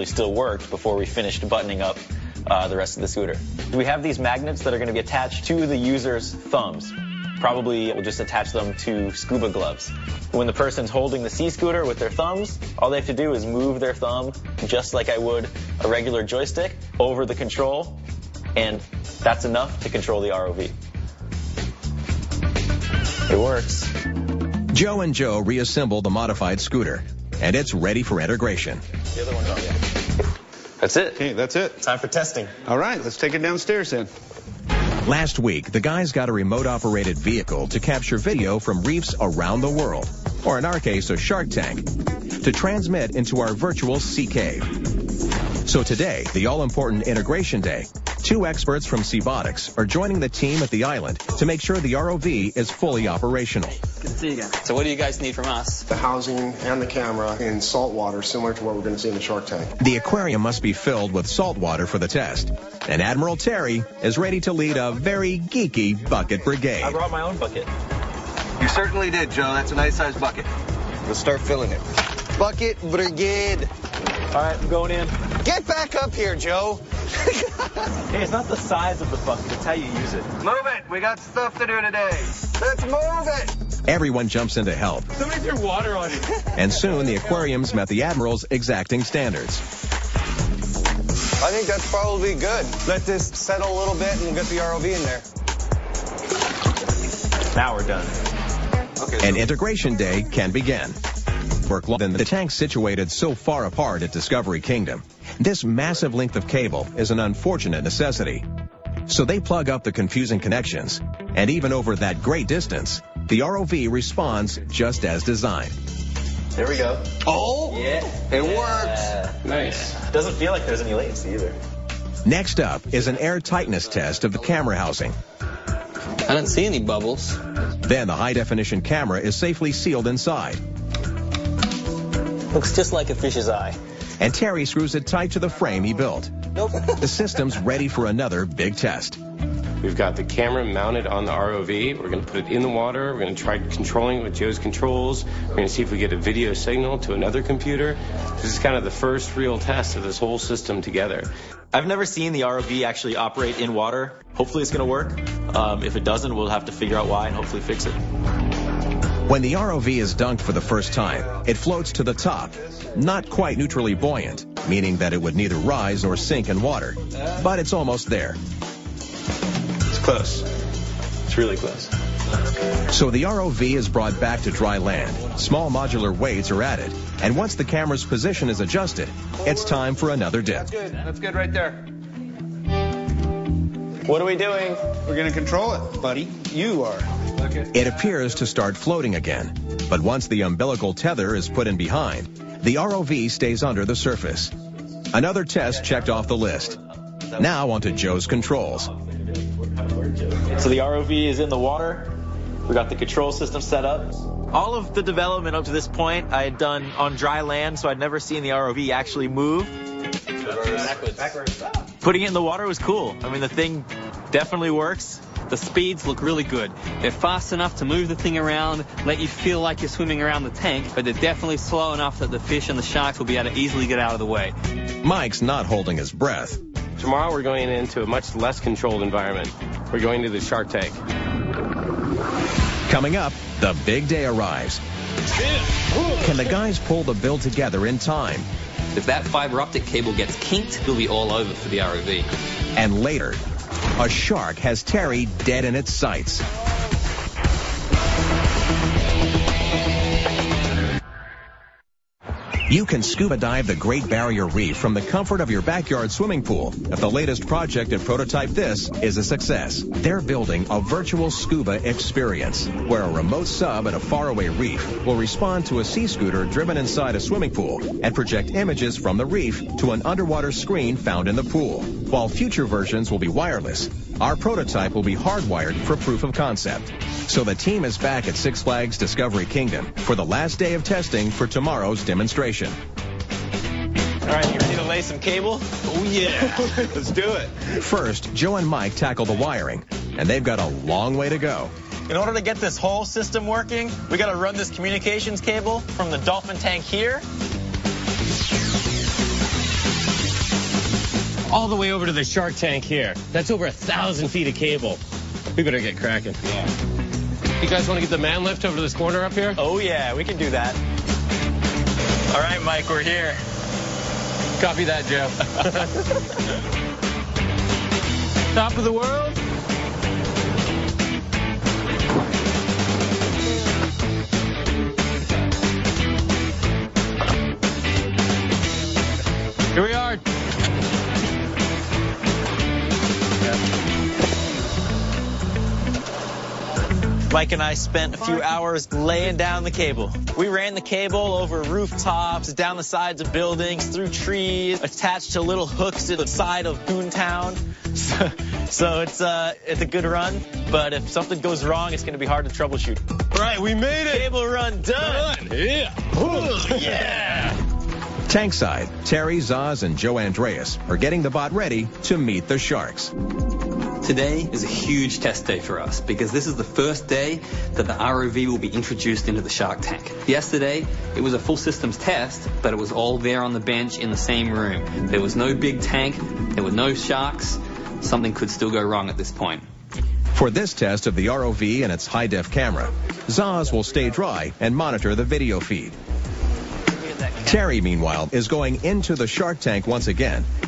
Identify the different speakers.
Speaker 1: still worked before we finished buttoning up the rest of the scooter. We have these magnets that are going to be attached to the user's thumbs. Probably we'll just attach them to scuba gloves. When the person's holding the C-scooter with their thumbs, all they have to do is move their thumb just like I would a regular joystick over the control, and that's enough to control the ROV. It works.
Speaker 2: Joe and Joe reassembled the modified scooter, and it's ready for integration.
Speaker 1: The other one's on, yeah. That's it.
Speaker 3: Okay, that's it.
Speaker 1: Time for testing.
Speaker 3: All right, let's take it downstairs then.
Speaker 2: Last week, the guys got a remote-operated vehicle to capture video from reefs around the world, or in our case, a shark tank, to transmit into our virtual sea cave. So today, the all-important integration day, 2 experts from Seabotics are joining the team at the island to make sure the ROV is fully operational.
Speaker 4: Good to see you again.
Speaker 5: So what do you guys need from us?
Speaker 6: The housing and the camera in salt water, similar to what we're going to see in the shark tank.
Speaker 2: The aquarium must be filled with salt water for the test, and Admiral Terry is ready to lead a very geeky bucket brigade.
Speaker 1: I brought my own bucket.
Speaker 7: You certainly did, Joe. That's a nice-sized bucket. Let's start filling it.
Speaker 8: Bucket brigade.
Speaker 1: All right, I'm going in.
Speaker 8: Get back up here, Joe.
Speaker 1: Hey, it's not the size of the bucket, it's how you use it.
Speaker 7: Move it. We got stuff to do today.
Speaker 8: Let's move it.
Speaker 2: Everyone jumps in to help.
Speaker 1: Somebody threw water on it.
Speaker 2: And soon the aquariums met the Admiral's exacting standards.
Speaker 8: I think that's probably good. Let this settle a little bit and we'll get the ROV in there.
Speaker 1: Now we're done.
Speaker 2: Okay, and integration day can begin. The tanks situated so far apart at Discovery Kingdom, this massive length of cable is an unfortunate necessity. So they plug up the confusing connections, and even over that great distance, the ROV responds just as designed.
Speaker 1: There we go.
Speaker 8: Oh,
Speaker 1: yeah,
Speaker 8: it works.
Speaker 1: Nice. Doesn't feel like there's any latency either.
Speaker 2: Next up is an air tightness test of the camera housing.
Speaker 5: I don't see any bubbles.
Speaker 2: Then the high-definition camera is safely sealed inside.
Speaker 1: Looks just like a fish's eye.
Speaker 2: And Terry screws it tight to the frame he built.
Speaker 8: Nope.
Speaker 2: The system's ready for another big test.
Speaker 9: We've got the camera mounted on the ROV. We're going to put it in the water. We're going to try controlling it with Joe's controls. We're going to see if we get a video signal to another computer. This is kind of the first real test of this whole system together.
Speaker 1: I've never seen the ROV actually operate in water. Hopefully it's going to work. If it doesn't, we'll have to figure out why and hopefully fix it.
Speaker 2: When the ROV is dunked for the first time, it floats to the top, not quite neutrally buoyant, meaning that it would neither rise nor sink in water. But it's almost there.
Speaker 1: It's close. It's really close.
Speaker 2: So the ROV is brought back to dry land. Small modular weights are added. And once the camera's position is adjusted, it's time for another dip.
Speaker 7: That's good right there.
Speaker 1: What are we doing?
Speaker 3: We're going to control it, buddy. You are.
Speaker 2: It appears to start floating again. But once the umbilical tether is put in behind, the ROV stays under the surface. Another test checked off the list. Now onto Joe's controls.
Speaker 1: So the ROV is in the water. We got the control system set up. All of the development up to this point I had done on dry land, so I'd never seen the ROV actually move.
Speaker 5: Backwards.
Speaker 1: Putting it in the water was cool. I mean, the thing definitely works.
Speaker 4: The speeds look really good. They're fast enough to move the thing around, let you feel like you're swimming around the tank, but they're definitely slow enough that the fish and the sharks will be able to easily get out of the way.
Speaker 2: Mike's not holding his breath.
Speaker 9: Tomorrow we're going into a much less controlled environment. We're going to the shark tank.
Speaker 2: Coming up, the big day arrives. Can the guys pull the build together in time?
Speaker 5: If that fiber optic cable gets kinked, it'll be all over for the ROV.
Speaker 2: And later, a shark has Terry dead in its sights. You can scuba dive the Great Barrier Reef from the comfort of your backyard swimming pool if the latest project at Prototype This is a success. They're building a virtual scuba experience where a remote sub at a faraway reef will respond to a sea scooter driven inside a swimming pool and project images from the reef to an underwater screen found in the pool. While future versions will be wireless, our prototype will be hardwired for proof of concept. So the team is back at Six Flags Discovery Kingdom for the last day of testing for tomorrow's demonstration.
Speaker 1: All right, you ready to lay some cable?
Speaker 3: Oh, yeah. Let's do it.
Speaker 2: First, Joe and Mike tackle the wiring, and they've got a long way to go.
Speaker 1: In order to get this whole system working, we got to run this communications cable from the dolphin tank here
Speaker 9: all the way over to the shark tank here. That's over 1,000 feet of cable. We better get cracking. Yeah. You guys want to get the man lift over to this corner up here?
Speaker 1: Oh, yeah, we can do that. All right, Mike, we're here.
Speaker 9: Copy that, Joe. Top of the world. Here we are.
Speaker 1: Mike and I spent a few hours laying down the cable. We ran the cable over rooftops, down the sides of buildings, through trees, attached to little hooks to the side of Toontown. So it's a good run, but if something goes wrong, it's going to be hard to troubleshoot.
Speaker 9: Right, we made it.
Speaker 1: Cable run done.
Speaker 9: Yeah.
Speaker 1: Ooh, yeah.
Speaker 2: Tankside, Terry, Zaz, and Joe Andreas are getting the bot ready to meet the sharks.
Speaker 5: Today is a huge test day for us because this is the first day that the ROV will be introduced into the shark tank. Yesterday, it was a full systems test, but it was all there on the bench in the same room. There was no big tank, there were no sharks. Something could still go wrong at this point.
Speaker 2: For this test of the ROV and its high-def camera, Zaz will stay dry and monitor the video feed. Terry, meanwhile, is going into the shark tank once again to